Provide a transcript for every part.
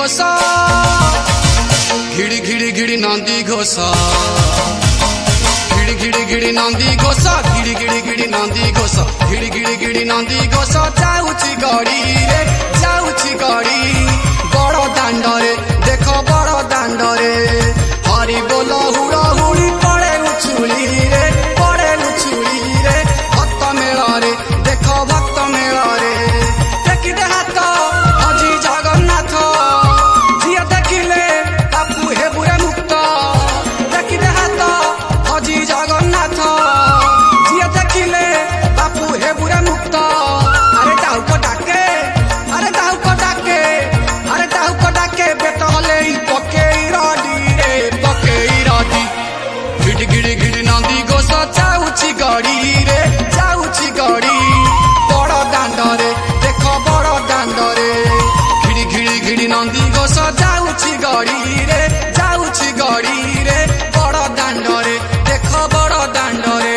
घोष घिड़ी घिड़ी घिड़ी नंदी घोष घिड़ी घिड़ी घिड़ी नंदी घोष घिड़ी घिड़ी घिड़ी नंदी घोष घिड़ी घिड़ी घिड़ी नंदी घोष जाऊची गड़ी रे जाऊची गड़ी बड़ दांड रे देख बड़ दांड रे हरि बोल हुड़ हुड़ी पड़े उछुली रे भक्त मेल रे देख भक्त मेल रे देखी दे हाथ अजी जगन्नाथ जी देखिले बापू हे बुरे मुक्त देखी दे हाथ अजी जगन्नाथ जी देखिले बापू हे बुरे मुक्त अरे दाऊ डाके अरे दाऊ डाके अरे दाऊ डाके बेट हले पके रडी रे पके रडी गिड़ी गिड़ी गिड़ी नंदी घोष जाऊची गड़ी रे जाऊची गड़ी बड़ दांड रे देख बड़ दांड रे घिड़ी घिड़ी घिड़ी नंदी घोष जाऊची गड़ी रे जाऊची गड़ी रे बड़ दांड रे देख बड़ दांड रे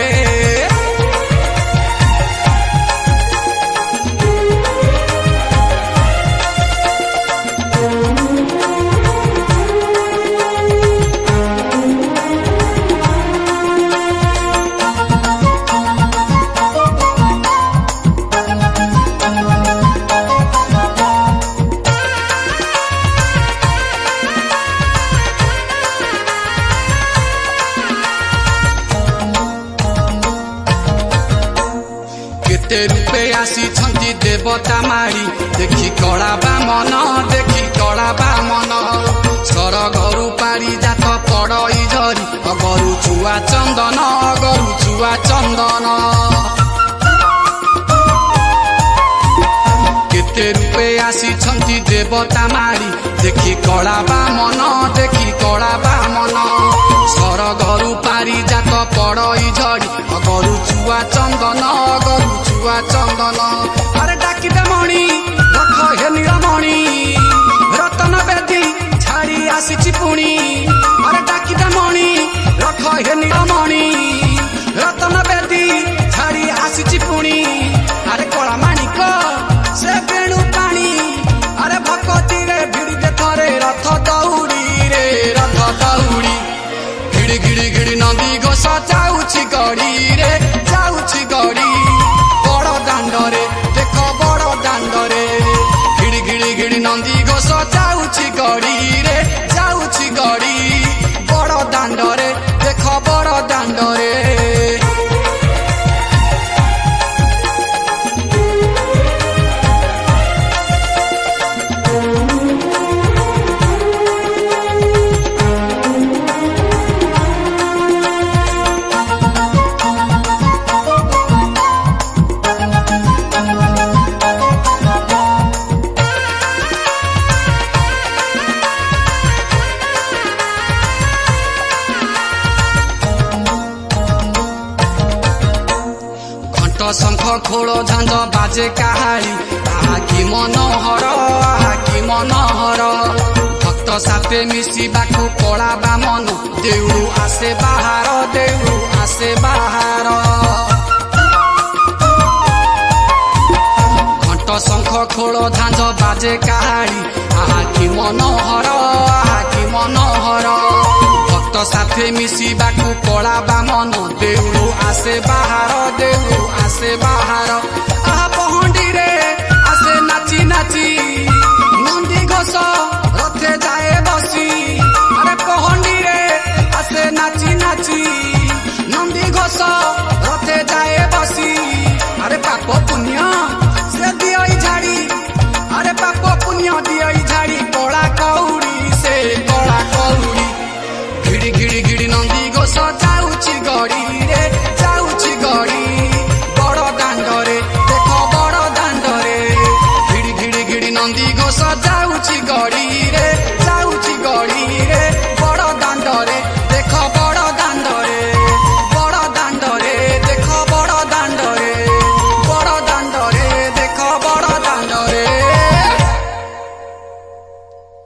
केते रूपे आसी छंती देवता मारी देखी कड़ा बा मन देखी कड़ा बा मन सर घरु पारी जात पड़ई झरी अगरु छुआ चंदन अगरु छुआ चंदन केते रूपे आसी छंती देवता मारी देखी कड़ा बा मन देखी कड़ा बा मन सर घरु पारी जात पड़ई झरी अगरु छुआ चंदन अगरु छुआ चंदन अरे डाकी दे मणि रख हे नीलमणि रतन बेदी छाड़ी आसी पुणी अरे डाकी दे मणि रख हे नीलमणि रतन बेदी छाड़ी आसी पुणी अरे कला माणिक से बेणु पाणी अरे भगवती रे भिड़ी दे थरे रथ दौड़ी रे रथ दौड़ी घिड़ी घिड़ी घिड़ी नंदी घोष जाऊची गड़ी रे जाऊची गड़ी बड़ दांड रे देख बड़ दांड रे घिड़ी घिड़ी घिड़ी नंदी घोष जाऊची गड़ी रे जाऊची गड़ी बड़ दांड रे देख बड़ दांड रे शंख खोल झांझ बाजे काहारी आहा कि मनोहर आहा कि मनोहर भक्त साथे मिशिबाकु कला बा मन देउरु आसे बाहार देउरु आसे बाहार घंट शंख खोल झांझ बाजे काहारी आहा कि मनोहर आहा कि मनोहर भक्त साथे मिशिबाकु कला बा मन देउरु आसे बाहार देउरु आसे बाहार